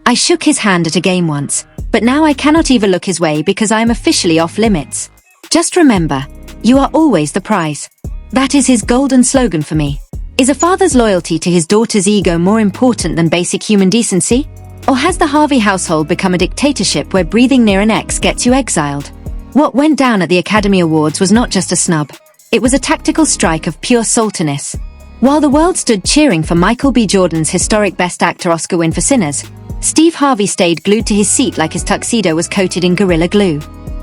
I shook his hand at a game once, but now I cannot even look his way because I am officially off limits. Just remember, you are always the prize. That is his golden slogan for me. Is a father's loyalty to his daughter's ego more important than basic human decency? Or has the Harvey household become a dictatorship where breathing near an ex gets you exiled? What went down at the Academy Awards was not just a snub. It was a tactical strike of pure saltiness. While the world stood cheering for Michael B. Jordan's historic Best Actor Oscar win for Sinners, Steve Harvey stayed glued to his seat like his tuxedo was coated in Gorilla Glue.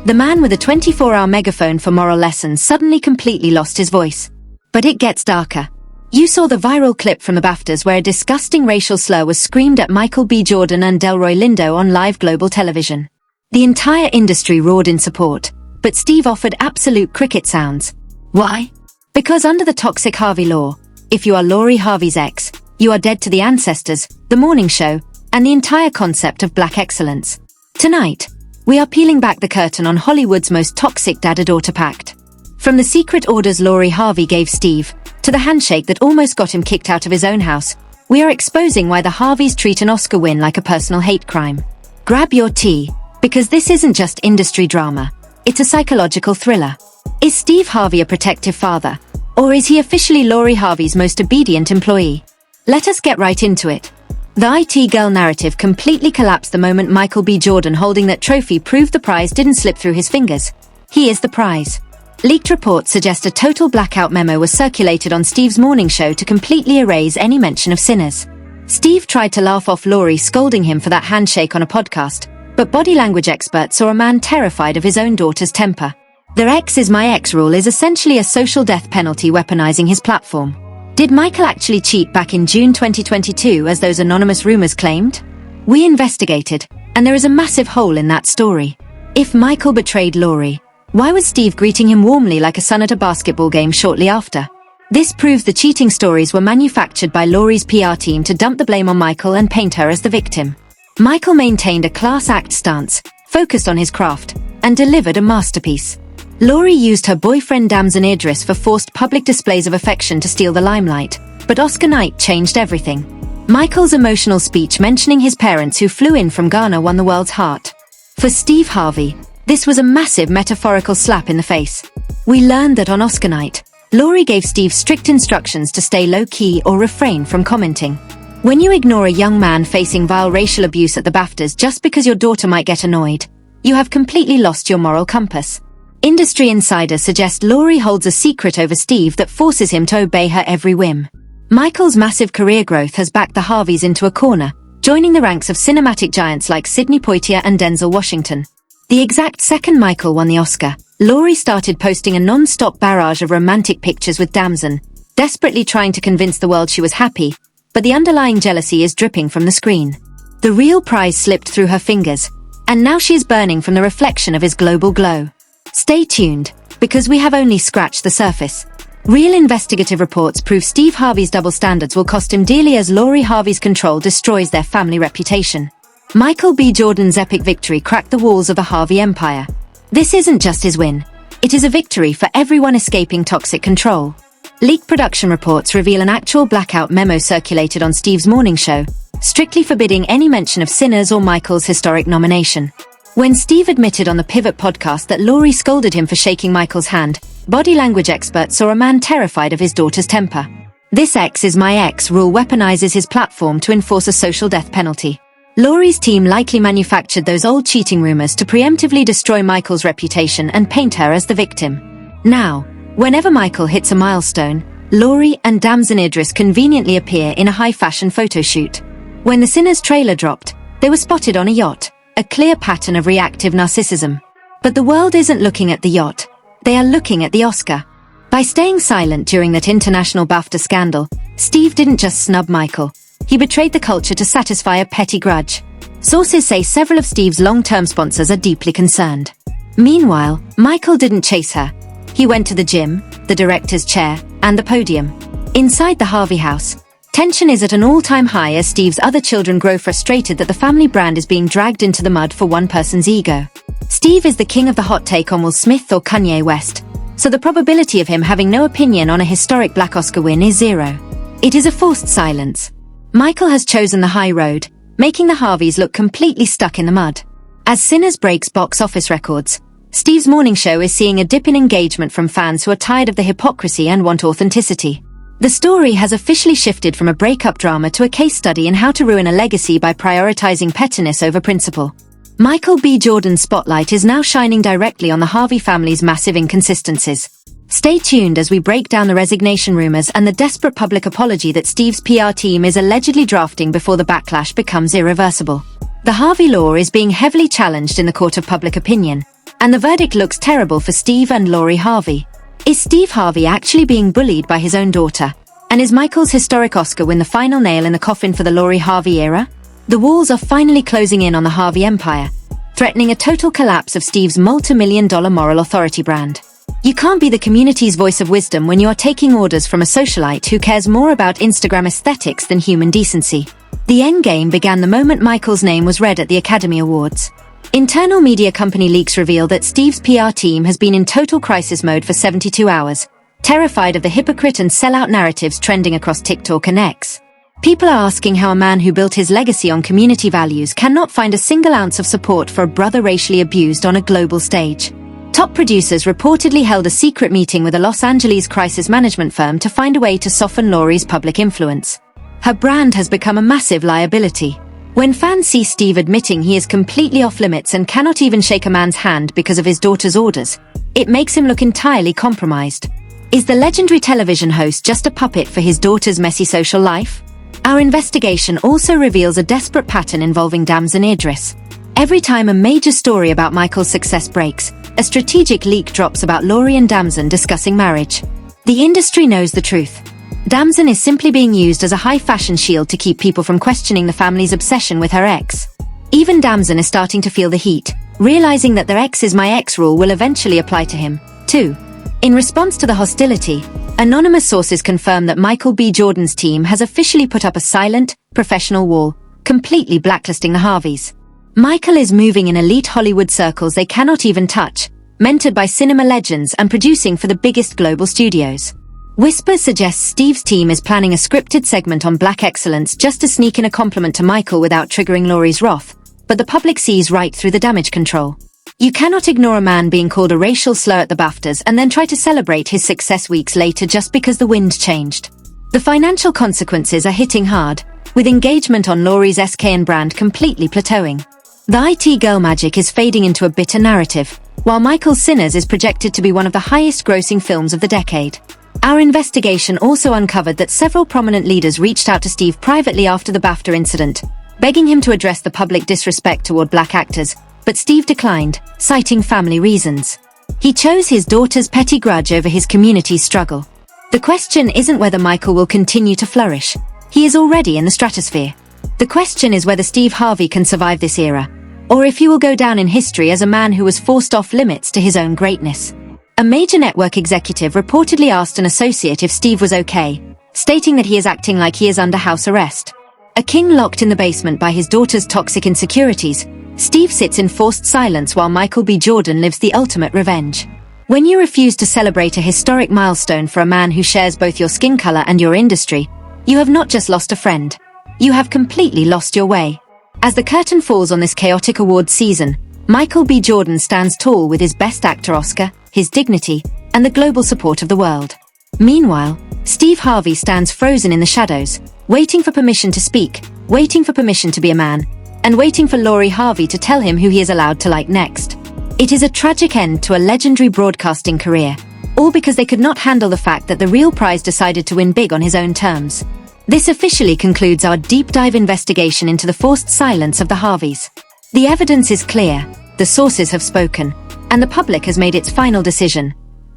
The man with a 24-hour megaphone for moral lessons suddenly completely lost his voice. But it gets darker. You saw the viral clip from the BAFTAs where a disgusting racial slur was screamed at Michael B. Jordan and Delroy Lindo on live global television. The entire industry roared in support, but Steve offered absolute cricket sounds. Why? Because under the toxic Harvey law, if you are Lori Harvey's ex, you are dead to the ancestors, the morning show, and the entire concept of black excellence. Tonight, we are peeling back the curtain on Hollywood's most toxic dad-daughter pact. From the secret orders Lori Harvey gave Steve, to the handshake that almost got him kicked out of his own house, we are exposing why the Harveys treat an Oscar win like a personal hate crime. Grab your tea, because this isn't just industry drama, it's a psychological thriller. Is Steve Harvey a protective father? Or is he officially Lori Harvey's most obedient employee? Let us get right into it. The IT girl narrative completely collapsed the moment Michael B. Jordan holding that trophy proved the prize didn't slip through his fingers. He is the prize. Leaked reports suggest a total blackout memo was circulated on Steve's morning show to completely erase any mention of Sinners. Steve tried to laugh off Lori scolding him for that handshake on a podcast, but body language experts saw a man terrified of his own daughter's temper. Their ex is my ex rule is essentially a social death penalty weaponizing his platform. Did Michael actually cheat back in June 2022 as those anonymous rumors claimed? We investigated, and there is a massive hole in that story. If Michael betrayed Lori, why was Steve greeting him warmly like a son at a basketball game shortly after? This proves the cheating stories were manufactured by Lori's PR team to dump the blame on Michael and paint her as the victim. Michael maintained a class act stance, focused on his craft, and delivered a masterpiece. Lori used her boyfriend Damson Idris for forced public displays of affection to steal the limelight, but Oscar night changed everything. Michael's emotional speech mentioning his parents who flew in from Ghana won the world's heart. For Steve Harvey, this was a massive metaphorical slap in the face. We learned that on Oscar night, Lori gave Steve strict instructions to stay low-key or refrain from commenting. When you ignore a young man facing vile racial abuse at the BAFTAs just because your daughter might get annoyed, you have completely lost your moral compass. Industry insiders suggest Lori holds a secret over Steve that forces him to obey her every whim. Michael's massive career growth has backed the Harveys into a corner, joining the ranks of cinematic giants like Sidney Poitier and Denzel Washington. The exact second Michael won the Oscar, Lori started posting a non-stop barrage of romantic pictures with Damson, desperately trying to convince the world she was happy, but the underlying jealousy is dripping from the screen. The real prize slipped through her fingers, and now she is burning from the reflection of his global glow. Stay tuned, because we have only scratched the surface. Real investigative reports prove Steve Harvey's double standards will cost him dearly as Lori Harvey's control destroys their family reputation. Michael B. Jordan's epic victory cracked the walls of the Harvey empire. This isn't just his win. It is a victory for everyone escaping toxic control. Leaked production reports reveal an actual blackout memo circulated on Steve's morning show, strictly forbidding any mention of Sinners or Michael's historic nomination. When Steve admitted on the Pivot podcast that Lori scolded him for shaking Michael's hand, body language experts saw a man terrified of his daughter's temper. This ex is my ex rule weaponizes his platform to enforce a social death penalty. Lori's team likely manufactured those old cheating rumors to preemptively destroy Michael's reputation and paint her as the victim. Now, whenever Michael hits a milestone, Lori and Damson Idris conveniently appear in a high-fashion photo shoot. When the Sinners trailer dropped, they were spotted on a yacht, a clear pattern of reactive narcissism. But the world isn't looking at the yacht, they are looking at the Oscar. By staying silent during that international BAFTA scandal, Steve didn't just snub Michael. He betrayed the culture to satisfy a petty grudge. Sources say several of Steve's long-term sponsors are deeply concerned. Meanwhile, Michael didn't chase her. He went to the gym, the director's chair, and the podium. Inside the Harvey house, tension is at an all-time high as Steve's other children grow frustrated that the family brand is being dragged into the mud for one person's ego. Steve is the king of the hot take on Will Smith or Kanye West, so the probability of him having no opinion on a historic Black Oscar win is zero. It is a forced silence. Michael has chosen the high road, making the Harveys look completely stuck in the mud. As Sinners breaks box office records, Steve's morning show is seeing a dip in engagement from fans who are tired of the hypocrisy and want authenticity. The story has officially shifted from a breakup drama to a case study in how to ruin a legacy by prioritizing pettiness over principle. Michael B. Jordan's spotlight is now shining directly on the Harvey family's massive inconsistencies. Stay tuned as we break down the resignation rumors and the desperate public apology that Steve's PR team is allegedly drafting before the backlash becomes irreversible. The Harvey law is being heavily challenged in the court of public opinion, and the verdict looks terrible for Steve and Lori Harvey. Is Steve Harvey actually being bullied by his own daughter? And is Michael's historic Oscar win the final nail in the coffin for the Lori Harvey era? The walls are finally closing in on the Harvey empire, threatening a total collapse of Steve's multi-million-dollar moral authority brand. You can't be the community's voice of wisdom when you are taking orders from a socialite who cares more about Instagram aesthetics than human decency. The endgame began the moment Michael's name was read at the Academy Awards. Internal media company leaks reveal that Steve's PR team has been in total crisis mode for 72 hours, terrified of the hypocrite and sellout narratives trending across TikTok and X. People are asking how a man who built his legacy on community values cannot find a single ounce of support for a brother racially abused on a global stage. Top producers reportedly held a secret meeting with a Los Angeles crisis management firm to find a way to soften Lori's public influence. Her brand has become a massive liability. When fans see Steve admitting he is completely off limits and cannot even shake a man's hand because of his daughter's orders, it makes him look entirely compromised. Is the legendary television host just a puppet for his daughter's messy social life? Our investigation also reveals a desperate pattern involving Damson Idris. Every time a major story about Michael's success breaks, a strategic leak drops about Lori and Damson discussing marriage. The industry knows the truth. Damson is simply being used as a high-fashion shield to keep people from questioning the family's obsession with her ex. Even Damson is starting to feel the heat, realizing that their ex is my ex rule will eventually apply to him, too. In response to the hostility, anonymous sources confirm that Michael B. Jordan's team has officially put up a silent, professional wall, completely blacklisting the Harveys. Michael is moving in elite Hollywood circles they cannot even touch, mentored by cinema legends and producing for the biggest global studios. Whispers suggest Steve's team is planning a scripted segment on black excellence just to sneak in a compliment to Michael without triggering Lori's wrath, but the public sees right through the damage control. You cannot ignore a man being called a racial slur at the BAFTAs and then try to celebrate his success weeks later just because the wind changed. The financial consequences are hitting hard, with engagement on Lori's SKN brand completely plateauing. The IT girl magic is fading into a bitter narrative, while Michael's Sinners is projected to be one of the highest-grossing films of the decade. Our investigation also uncovered that several prominent leaders reached out to Steve privately after the BAFTA incident, begging him to address the public disrespect toward black actors, but Steve declined, citing family reasons. He chose his daughter's petty grudge over his community's struggle. The question isn't whether Michael will continue to flourish. He is already in the stratosphere. The question is whether Steve Harvey can survive this era, or if he will go down in history as a man who was forced off limits to his own greatness. A major network executive reportedly asked an associate if Steve was okay, stating that he is acting like he is under house arrest. A king locked in the basement by his daughter's toxic insecurities, Steve sits in forced silence while Michael B. Jordan lives the ultimate revenge. When you refuse to celebrate a historic milestone for a man who shares both your skin color and your industry, you have not just lost a friend, you have completely lost your way. As the curtain falls on this chaotic awards season, Michael B. Jordan stands tall with his Best Actor Oscar, his dignity, and the global support of the world. Meanwhile, Steve Harvey stands frozen in the shadows, waiting for permission to speak, waiting for permission to be a man, and waiting for Lori Harvey to tell him who he is allowed to like next. It is a tragic end to a legendary broadcasting career, all because they could not handle the fact that the real prize decided to win big on his own terms. This officially concludes our deep dive investigation into the forced silence of the Harveys. The evidence is clear, the sources have spoken, and the public has made its final decision.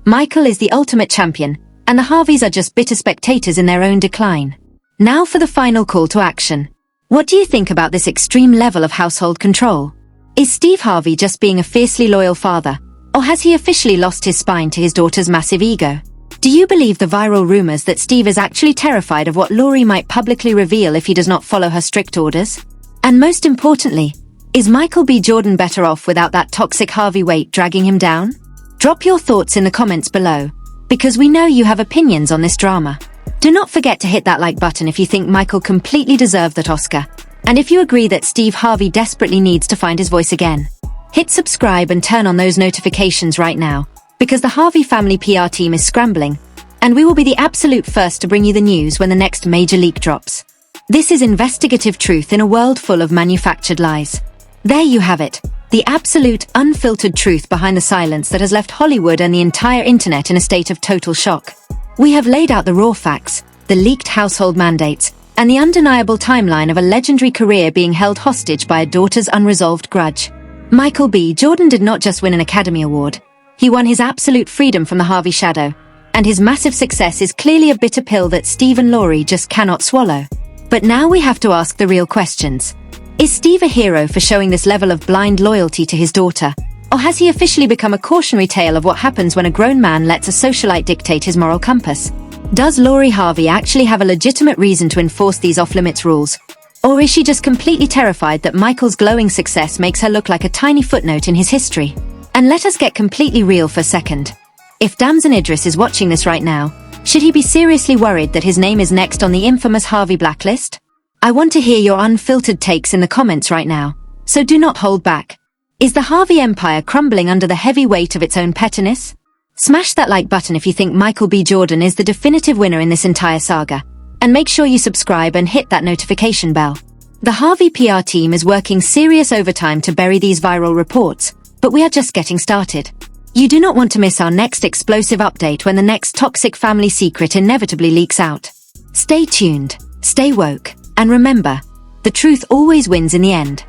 Michael is the ultimate champion, and the Harveys are just bitter spectators in their own decline. Now for the final call to action. What do you think about this extreme level of household control? Is Steve Harvey just being a fiercely loyal father, or has he officially lost his spine to his daughter's massive ego? Do you believe the viral rumors that Steve is actually terrified of what Lori might publicly reveal if he does not follow her strict orders? And most importantly, is Michael B. Jordan better off without that toxic Harvey weight dragging him down? Drop your thoughts in the comments below, because we know you have opinions on this drama. Do not forget to hit that like button if you think Michael completely deserved that Oscar, And if you agree that Steve Harvey desperately needs to find his voice again, hit subscribe and turn on those notifications right now, because the Harvey family PR team is scrambling, and we will be the absolute first to bring you the news when the next major leak drops. This is investigative truth in a world full of manufactured lies. There you have it, the absolute, unfiltered truth behind the silence that has left Hollywood and the entire internet in a state of total shock. We have laid out the raw facts, the leaked household mandates, and the undeniable timeline of a legendary career being held hostage by a daughter's unresolved grudge. Michael B. Jordan did not just win an Academy Award. He won his absolute freedom from the Harvey shadow, and his massive success is clearly a bitter pill that Steve and Laurie just cannot swallow. But now we have to ask the real questions. Is Steve a hero for showing this level of blind loyalty to his daughter? Or has he officially become a cautionary tale of what happens when a grown man lets a socialite dictate his moral compass? Does Laurie Harvey actually have a legitimate reason to enforce these off-limits rules? Or is she just completely terrified that Michael's glowing success makes her look like a tiny footnote in his history? And let us get completely real for a second. If Damson Idris is watching this right now, should he be seriously worried that his name is next on the infamous Harvey blacklist? I want to hear your unfiltered takes in the comments right now, so do not hold back. Is the Harvey empire crumbling under the heavy weight of its own pettiness? Smash that like button if you think Michael B. Jordan is the definitive winner in this entire saga, and make sure you subscribe and hit that notification bell. The Harvey PR team is working serious overtime to bury these viral reports, but we are just getting started. You do not want to miss our next explosive update when the next toxic family secret inevitably leaks out. Stay tuned, stay woke, and remember, the truth always wins in the end.